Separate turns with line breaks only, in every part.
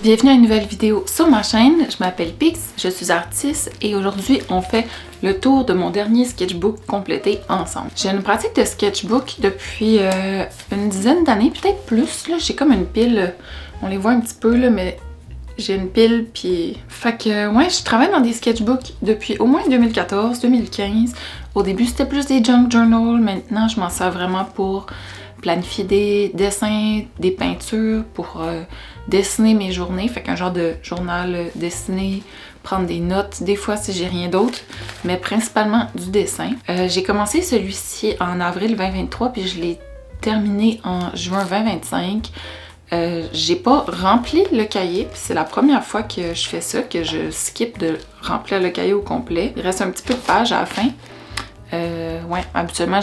Bienvenue à une nouvelle vidéo sur ma chaîne. Je m'appelle Pix, je suis artiste et aujourd'hui on fait le tour de mon dernier sketchbook complété ensemble. J'ai une pratique de sketchbook depuis une dizaine d'années, peut-être plus. J'ai comme une pile, on les voit un petit peu là, mais j'ai une pile puis... Fait que ouais, je travaille dans des sketchbooks depuis au moins 2014-2015. Au début c'était plus des junk journals, maintenant je m'en sers vraiment pour planifier des dessins, des peintures, pour dessiner mes journées, fait qu'un genre de journal dessiné, prendre des notes, des fois si j'ai rien d'autre, mais principalement du dessin. J'ai commencé celui-ci en avril 2023 puis je l'ai terminé en juin 2025. J'ai pas rempli le cahier, puis c'est la première fois que je fais ça, que je skip de remplir le cahier au complet. Il reste un petit peu de pages à la fin. Ouais, habituellement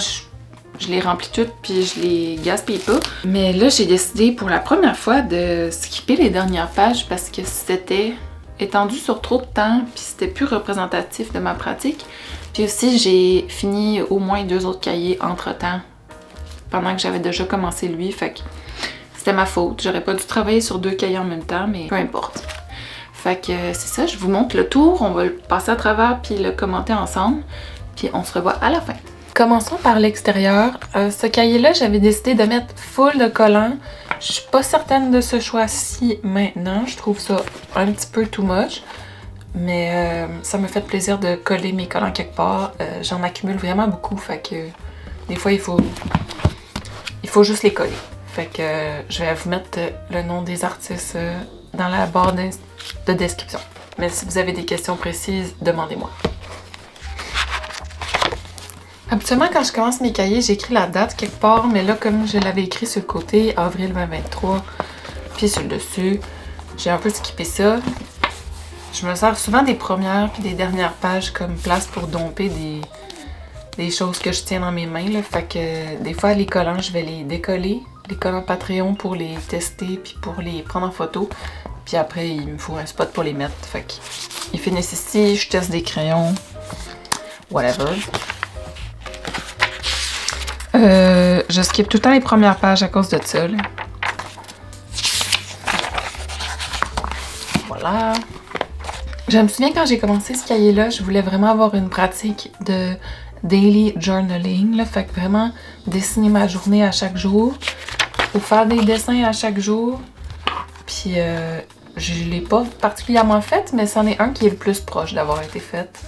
je les remplis toutes puis je les gaspille pas. Mais là, j'ai décidé pour la première fois de skipper les dernières pages parce que c'était étendu sur trop de temps puis c'était plus représentatif de ma pratique. Puis aussi, j'ai fini au moins 2 autres cahiers entre-temps pendant que j'avais déjà commencé lui, fait que c'était ma faute. J'aurais pas dû travailler sur 2 cahiers en même temps, mais peu importe. Fait que c'est ça, je vous montre le tour, on va le passer à travers puis le commenter ensemble, puis on se revoit à la fin. Commençons par l'extérieur. Ce cahier-là, j'avais décidé de mettre full de collants. Je suis pas certaine de ce choix-ci maintenant. Je trouve ça un petit peu too much. Mais ça me fait plaisir de coller mes collants quelque part. J'en accumule vraiment beaucoup. Fait que des fois, il faut juste les coller. Fait que je vais vous mettre le nom des artistes dans la barre de description. Mais si vous avez des questions précises, demandez-moi. Habituellement, quand je commence mes cahiers, j'écris la date quelque part, mais là, comme je l'avais écrit sur le côté, avril 2023, puis sur le dessus, j'ai un peu skippé ça. Je me sers souvent des premières puis des dernières pages comme place pour domper des choses que je tiens dans mes mains, là. Fait que des fois, les collants, je vais les décoller, les collants Patreon pour les tester puis pour les prendre en photo. Puis après, il me faut un spot pour les mettre. Fait qu'ils finissent ici, je teste des crayons, whatever. Je skip tout le temps les premières pages à cause de ça, là. Voilà. Je me souviens quand j'ai commencé ce cahier-là, je voulais vraiment avoir une pratique de daily journaling, là. Fait que vraiment dessiner ma journée à chaque jour, ou faire des dessins à chaque jour. Puis je l'ai pas particulièrement fait, mais c'en est un qui est le plus proche d'avoir été fait.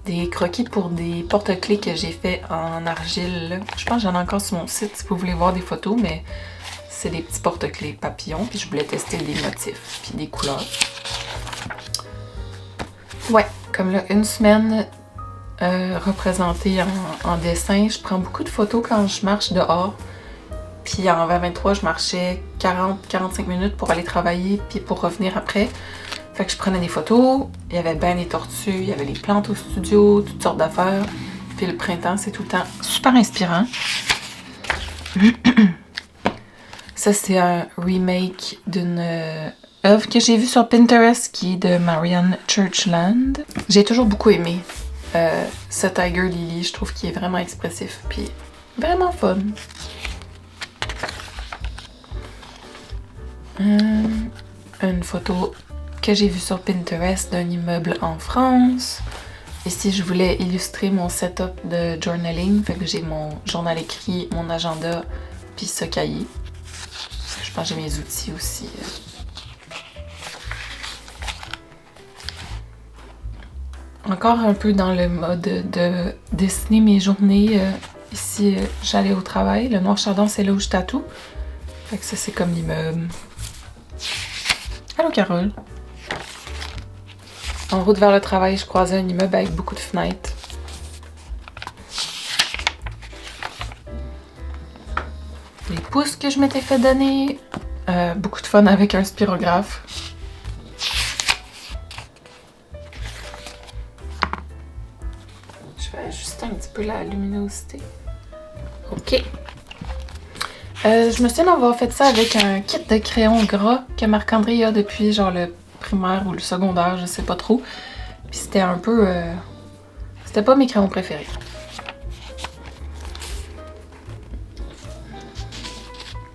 Des croquis pour des porte-clés que j'ai fait en argile, là. Je pense que j'en ai encore sur mon site si vous voulez voir des photos, mais c'est des petits porte-clés papillons, puis je voulais tester des motifs, puis des couleurs. Ouais, comme là, une semaine représentée en dessin. Je prends beaucoup de photos quand je marche dehors. Puis en 2023, je marchais 40-45 minutes pour aller travailler, puis pour revenir après. Fait que je prenais des photos, il y avait ben des tortues, il y avait les plantes au studio, toutes sortes d'affaires. Puis le printemps, c'est tout le temps super inspirant. Ça, c'est un remake d'une œuvre que j'ai vue sur Pinterest qui est de Marianne Churchland. J'ai toujours beaucoup aimé ce Tiger Lily, je trouve qu'il est vraiment expressif puis vraiment fun. Une photo que j'ai vue sur Pinterest d'un immeuble en France. Ici, je voulais illustrer mon setup de journaling, fait que j'ai mon journal écrit, mon agenda, puis ce cahier. Je pense que j'ai mes outils aussi. Encore un peu dans le mode de dessiner mes journées. Ici, j'allais au travail. Le Noir Chardon, c'est là où je tatoue. Fait que ça, c'est comme l'immeuble. Allô, Carole. En route vers le travail, je croisais un immeuble avec beaucoup de fenêtres. Les pouces que je m'étais fait donner. Beaucoup de fun avec un spirographe. Je vais ajuster un petit peu la luminosité. OK. Je me souviens d'avoir fait ça avec un kit de crayons gras que Marc-André a depuis genre le primaire ou le secondaire, je sais pas trop. Puis c'était un peu... c'était pas mes crayons préférés.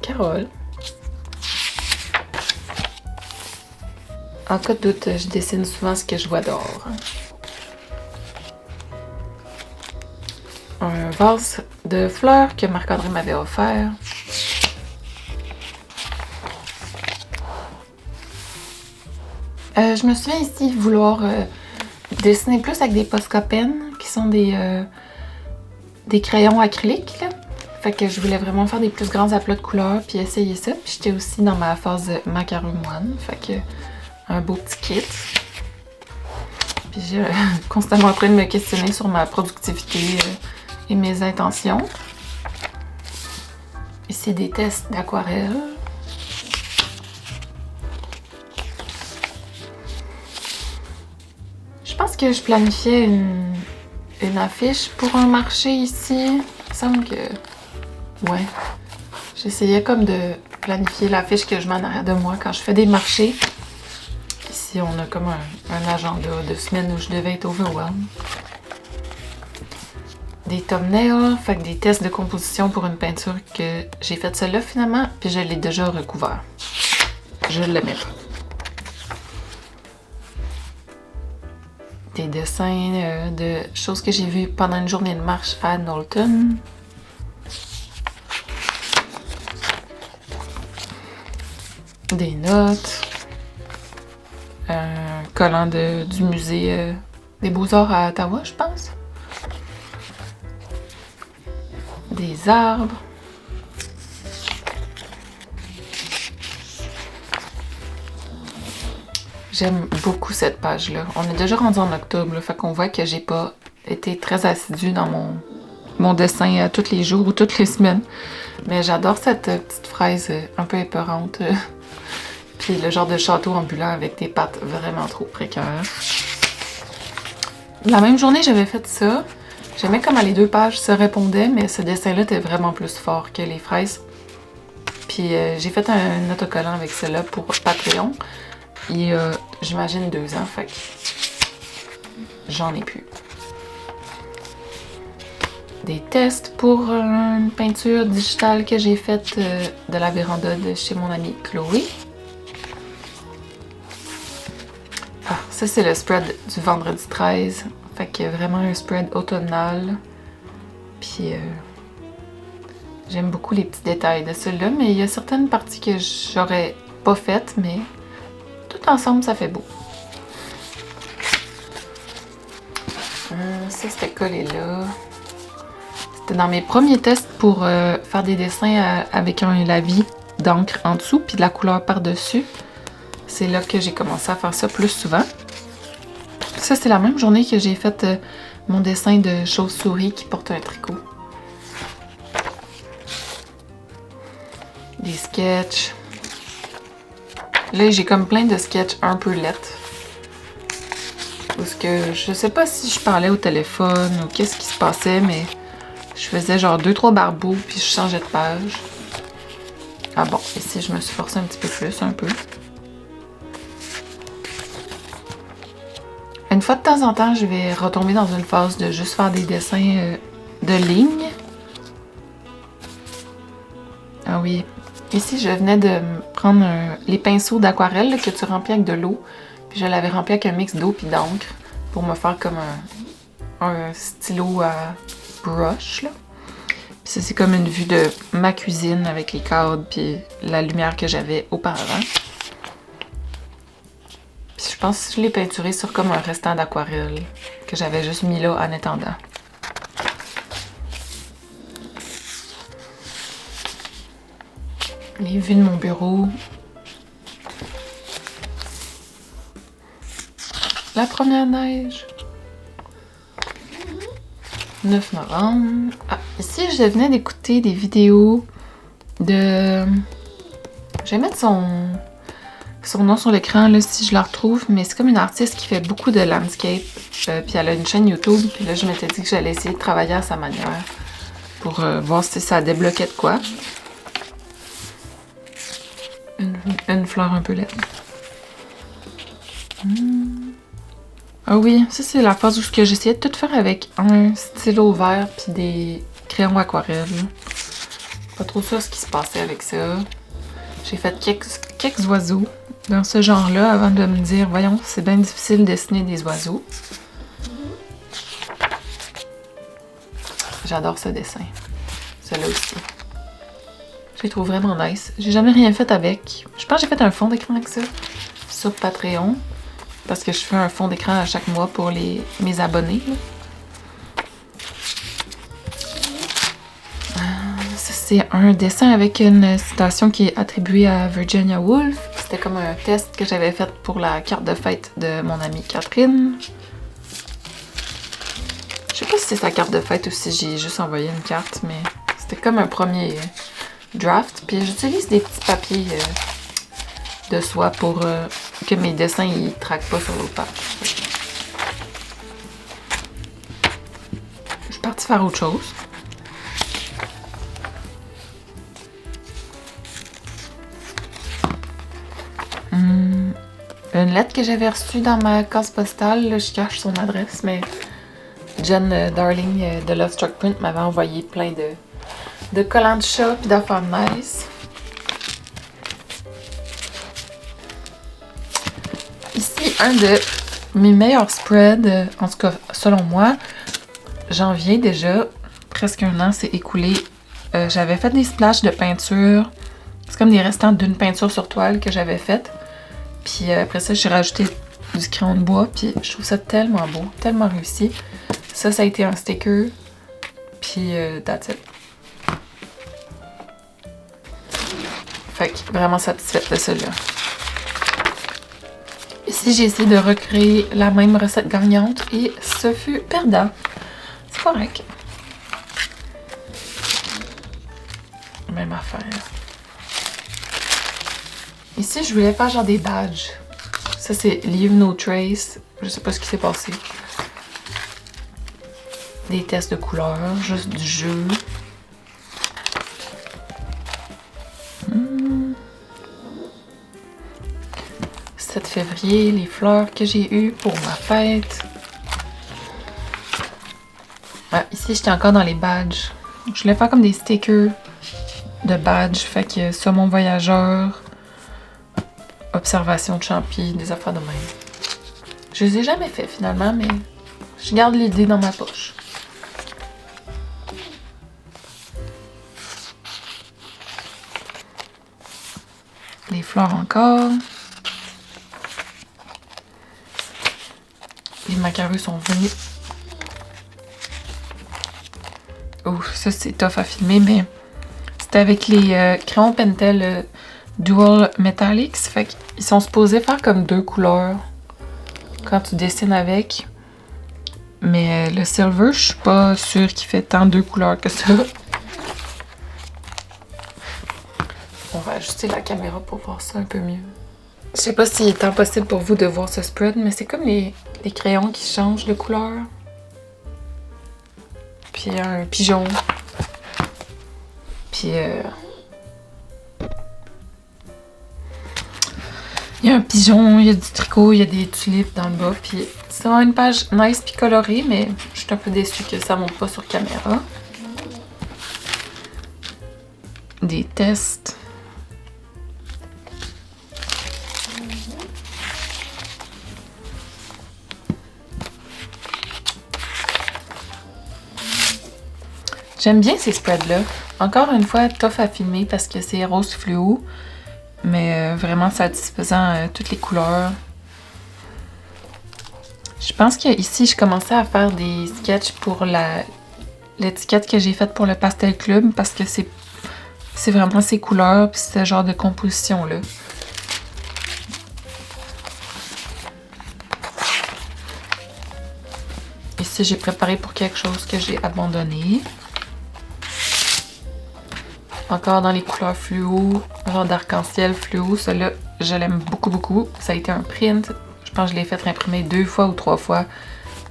Carole. En cas de doute, je dessine souvent ce que je vois dehors. Un vase de fleurs que Marc-André m'avait offert. Je me souviens ici vouloir dessiner plus avec des Posca-Pen, qui sont des crayons acryliques, là. Fait que je voulais vraiment faire des plus grands aplats de couleurs puis essayer ça. Puis j'étais aussi dans ma phase macaron moine. Fait que un beau petit kit. Puis j'ai constamment en train de me questionner sur ma productivité et mes intentions. Ici des tests d'aquarelle. Je pense que je planifiais une affiche pour un marché ici. Il me semble que... Ouais. J'essayais comme de planifier l'affiche que je mets en arrière de moi quand je fais des marchés. Ici, on a comme un agenda de semaine où je devais être overwhelmed. Des thumbnails, fait que des tests de composition pour une peinture que j'ai faite celle-là finalement, puis je l'ai déjà recouvert. Je l'aimais pas. Des dessins de choses que j'ai vues pendant une journée de marche à Knowlton. Des notes. Un collant du musée des Beaux-Arts à Ottawa, je pense. Des arbres. J'aime beaucoup cette page-là. On est déjà rendu en octobre, là, fait qu'on voit que j'ai pas été très assidue dans mon dessin tous les jours ou toutes les semaines. Mais j'adore cette petite fraise un peu épeurante. Puis le genre de château ambulant avec des pattes vraiment trop précaires. La même journée, j'avais fait ça. J'aimais comment les deux pages se répondaient, mais ce dessin-là était vraiment plus fort que les fraises. Puis j'ai fait un autocollant avec cela pour Patreon. Il y a, j'imagine, 2 ans, fait que j'en ai plus. Des tests pour une peinture digitale que j'ai faite de la véranda de chez mon amie Chloé. Ah, ça c'est le spread du vendredi 13. Fait que vraiment un spread automnal. Puis j'aime beaucoup les petits détails de celui-là, mais il y a certaines parties que j'aurais pas faites, mais tout ensemble ça fait beau. Ça c'était collé là. C'était dans mes premiers tests pour faire des dessins avec un lavis d'encre en dessous puis de la couleur par-dessus. C'est là que j'ai commencé à faire ça plus souvent. Ça, c'est la même journée que j'ai fait mon dessin de chauve-souris qui porte un tricot. Des sketchs. Là, j'ai comme plein de sketchs un peu lettres. Parce que je sais pas si je parlais au téléphone ou qu'est-ce qui se passait, mais je faisais genre 2-3 barbeaux puis je changeais de page. Ah bon, ici, je me suis forcée un petit peu plus, un peu. Une fois de temps en temps, je vais retomber dans une phase de juste faire des dessins de lignes. Ah oui. Ici, je venais de prendre les pinceaux d'aquarelle que tu remplis avec de l'eau. Puis je l'avais rempli avec un mix d'eau puis d'encre pour me faire comme un stylo à brush, là. Puis ça, c'est comme une vue de ma cuisine avec les cadres puis la lumière que j'avais auparavant. Puis je pense que je l'ai peinturé sur comme un restant d'aquarelle que j'avais juste mis là en étendant. Les vues de mon bureau. La première neige. 9 novembre. Ah, ici, je venais d'écouter des vidéos de... Je vais mettre son nom sur l'écran là, si je la retrouve, mais c'est comme une artiste qui fait beaucoup de landscape. Puis elle a une chaîne YouTube. Puis là, je m'étais dit que j'allais essayer de travailler à sa manière pour voir si ça débloquait de quoi. Une fleur un peu laide. Ah oui, ça c'est la phase où j'essayais de tout faire avec un stylo vert puis des crayons aquarelle. Pas trop sûr ce qui se passait avec ça. J'ai fait quelques oiseaux. dans ce genre-là avant de me dire, voyons, c'est bien difficile de dessiner des oiseaux. J'adore ce dessin. Celui-là aussi. Je les trouve vraiment nice. J'ai jamais rien fait avec. Je pense que j'ai fait un fond d'écran avec ça sur Patreon. Parce que je fais un fond d'écran à chaque mois pour mes abonnés. Ça, c'est un dessin avec une citation qui est attribuée à Virginia Woolf. C'était comme un test que j'avais fait pour la carte de fête de mon amie Catherine. Je sais pas si c'est sa carte de fête ou si j'ai juste envoyé une carte, mais c'était comme un premier draft. Puis j'utilise des petits papiers de soie pour que mes dessins ils traquent pas sur l'autre page. Je suis partie faire autre chose. Une lettre que j'avais reçue dans ma case postale, là, je cache son adresse, mais Jen Darling de Love Struck Print m'avait envoyé plein de collants de chat et d'affaires nice. Ici, un de mes meilleurs spreads, en tout cas selon moi. Janvier déjà, presque un an s'est écoulé. J'avais fait des splashes de peinture. C'est comme des restants d'une peinture sur toile que j'avais faite. Puis après ça, j'ai rajouté du crayon de bois. Puis je trouve ça tellement beau, tellement réussi. Ça a été un sticker. Puis that's it. Fait que vraiment satisfaite de celui-là. Ici, j'ai essayé de recréer la même recette gagnante et ce fut perdant. C'est correct. Même affaire. Ici, je voulais faire genre des badges. Ça, c'est Leave No Trace. Je sais pas ce qui s'est passé. Des tests de couleurs, juste du jeu. 7 février, les fleurs que j'ai eues pour ma fête. Ah, ici, j'étais encore dans les badges. Je voulais faire comme des stickers de badges. Fait que saumon voyageur, observation de champi, des affaires de même. Je les ai jamais fait finalement, mais je garde l'idée dans ma poche. Les fleurs encore. Les macarons sont venus. Oh, ça c'est tough à filmer, mais c'était avec les crayons Pentel Dual Metallics. Fait qu'ils sont supposés faire comme 2 couleurs quand tu dessines avec. Mais le silver, je suis pas sûre qu'il fait tant 2 couleurs que ça. On va ajuster la caméra pour voir ça un peu mieux. Je sais pas s'il est impossible pour vous de voir ce spread, mais c'est comme les crayons qui changent de couleur. Puis un pigeon. Puis il y a un pigeon, il y a du tricot, il y a des tulipes dans le bas. Puis c'est vraiment une page nice puis colorée, mais je suis un peu déçue que ça monte pas sur caméra. Des tests. J'aime bien ces spreads-là. Encore une fois, tough à filmer parce que c'est rose fluo, mais vraiment satisfaisant toutes les couleurs. Je pense qu'ici, je commençais à faire des sketchs pour l'étiquette que j'ai faite pour le Pastel Club parce que c'est vraiment ces couleurs puis ce genre de composition-là. Ici, j'ai préparé pour quelque chose que j'ai abandonné. Encore dans les couleurs fluo, genre d'arc-en-ciel fluo. Celui-là, je l'aime beaucoup, beaucoup. Ça a été un print. Je pense que je l'ai fait imprimer 2 fois ou 3 fois.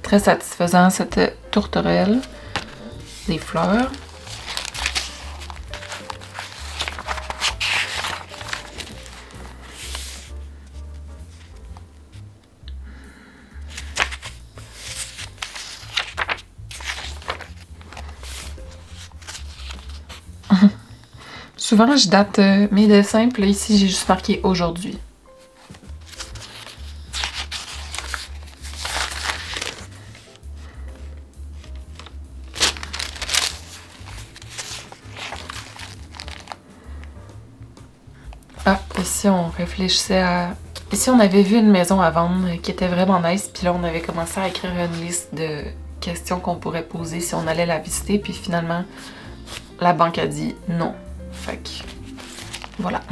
Très satisfaisant, cette tourterelle. Des fleurs. Souvent, je date mes dessins, puis là, ici, j'ai juste marqué aujourd'hui. Ici, on réfléchissait à... Ici, on avait vu une maison à vendre qui était vraiment nice, puis là, on avait commencé à écrire une liste de questions qu'on pourrait poser si on allait la visiter, puis finalement, la banque a dit non. Fait que... voilà.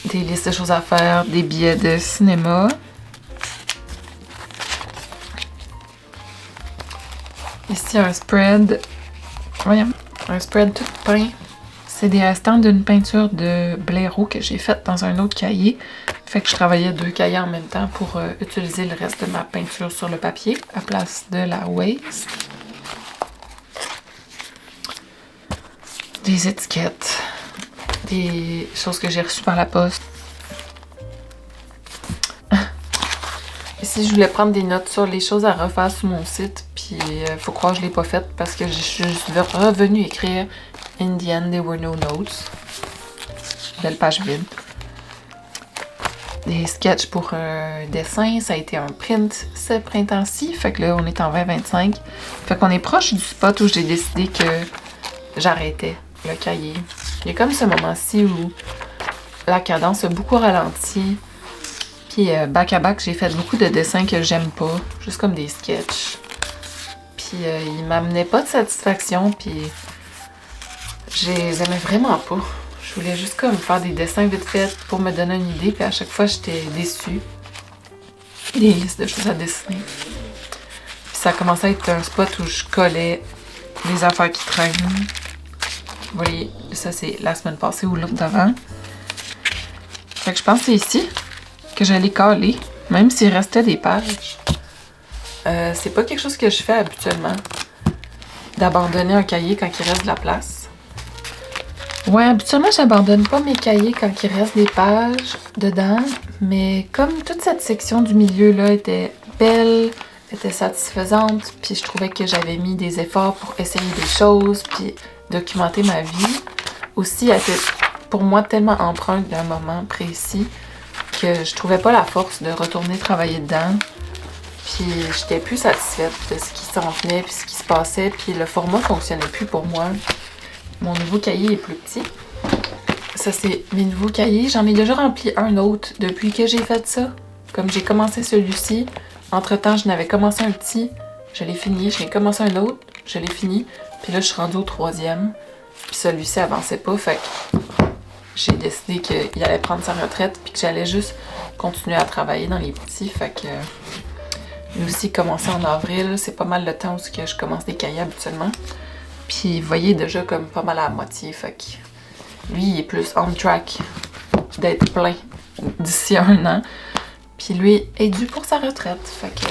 Des listes de choses à faire, des billets de cinéma. Ici, un spread. Voyons, un spread tout peint. C'est des restants d'une peinture de blaireau que j'ai faite dans un autre cahier. Fait que je travaillais 2 cahiers en même temps pour utiliser le reste de ma peinture sur le papier à place de la waste. Des étiquettes. Des choses que j'ai reçues par la poste. Ici, je voulais prendre des notes sur les choses à refaire sur mon site, puis faut croire que je l'ai pas faite parce que je suis revenue écrire « In the end, there were no notes ». Belle page vide. Des sketchs pour un dessin, ça a été un print ce printemps-ci, fait que là, on est en 2025. Fait qu'on est proche du spot où j'ai décidé que j'arrêtais le cahier. Il y a comme ce moment-ci où la cadence a beaucoup ralenti. Puis back à back, j'ai fait beaucoup de dessins que j'aime pas, juste comme des sketchs. Puis ils m'amenaient pas de satisfaction, puis je les aimais vraiment pas. Je voulais juste comme faire des dessins vite fait pour me donner une idée, puis à chaque fois j'étais déçue. Des listes de choses à dessiner. Puis ça a commencé à être un spot où je collais les affaires qui traînent. Vous voyez, ça c'est la semaine passée ou l'autre d'avant. Fait que je pense que c'est ici que j'allais caler, même s'il restait des pages. C'est pas quelque chose que je fais habituellement, d'abandonner un cahier quand il reste de la place. Ouais, habituellement, j'abandonne pas mes cahiers quand il reste des pages dedans, mais comme toute cette section du milieu-là était belle, était satisfaisante, puis je trouvais que j'avais mis des efforts pour essayer des choses, puis documenter ma vie, aussi, elle était pour moi tellement empreinte d'un moment précis que je trouvais pas la force de retourner travailler dedans. Puis j'étais plus satisfaite de ce qui s'en venait, puis ce qui se passait, puis le format fonctionnait plus pour moi. Mon nouveau cahier est plus petit. Ça, c'est mes nouveaux cahiers. J'en ai déjà rempli un autre depuis que j'ai fait ça. Comme j'ai commencé celui-ci, entre-temps, je n'avais commencé un petit, je l'ai fini, j'ai commencé un autre, je l'ai fini, puis là, je suis rendue au 3e. Puis celui-ci avançait pas, fait que j'ai décidé qu'il allait prendre sa retraite puis que j'allais juste continuer à travailler dans les petits. Fait que lui aussi commençait en avril. C'est pas mal le temps où je commence des cahiers habituellement. Puis vous voyez déjà comme pas mal à la moitié. Fait que lui, il est plus on track d'être plein d'ici 1 an. Puis lui est dû pour sa retraite. Fait que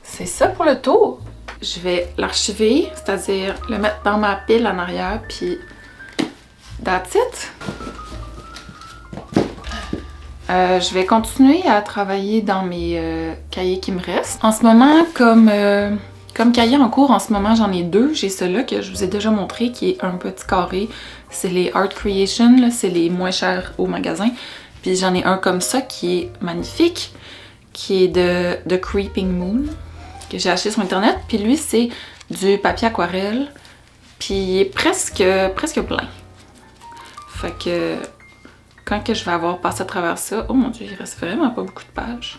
c'est ça pour le tour. Je vais l'archiver, c'est-à-dire le mettre dans ma pile en arrière, puis that's it. Je vais continuer à travailler dans mes cahiers qui me restent. En ce moment, comme cahier en cours, en ce moment, j'en ai 2. J'ai celui-là que je vous ai déjà montré, qui est un petit carré. C'est les Art Creation, c'est les moins chers au magasin. Puis j'en ai un comme ça qui est magnifique, qui est de Creeping Moon, que j'ai acheté sur internet. Puis lui, c'est du papier aquarelle, puis il est presque plein. Fait que quand que je vais avoir passé à travers ça, oh mon dieu, il reste vraiment pas beaucoup de pages.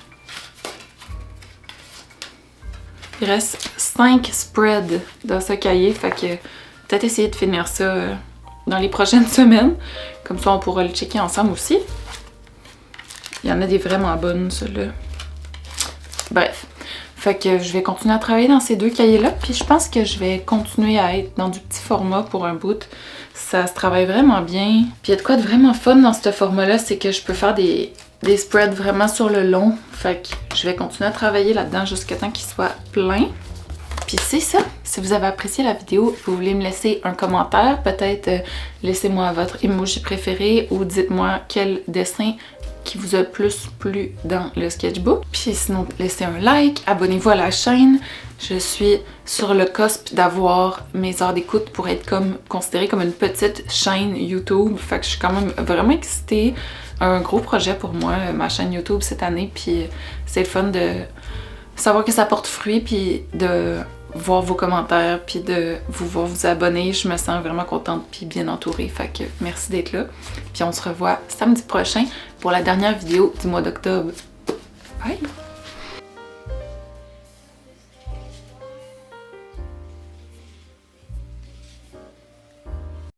Il reste 5 spreads dans ce cahier, fait que peut-être essayer de finir ça dans les prochaines semaines. Comme ça, on pourra le checker ensemble aussi. Il y en a des vraiment bonnes, ceux-là. Bref. Fait que je vais continuer à travailler dans ces 2 cahiers-là, puis je pense que je vais continuer à être dans du petit format pour un bout. Ça se travaille vraiment bien. Puis il y a de quoi de vraiment fun dans ce format-là, c'est que je peux faire des spreads vraiment sur le long. Fait que je vais continuer à travailler là-dedans jusqu'à temps qu'il soit plein. Puis c'est ça. Si vous avez apprécié la vidéo, vous voulez me laisser un commentaire, peut-être laissez-moi votre emoji préféré ou dites-moi quel dessin qui vous a plus plu dans le sketchbook. Puis sinon, laissez un like, abonnez-vous à la chaîne. Je suis sur le cusp d'avoir mes heures d'écoute pour être considérée comme une petite chaîne YouTube. Fait que je suis quand même vraiment excitée. Un gros projet pour moi, ma chaîne YouTube cette année. Puis c'est le fun de savoir que ça porte fruit, puis de voir vos commentaires puis de vous voir vous abonner. Je me sens vraiment contente puis bien entourée. Fait que merci d'être là. Puis on se revoit samedi prochain pour la dernière vidéo du mois d'octobre. Bye!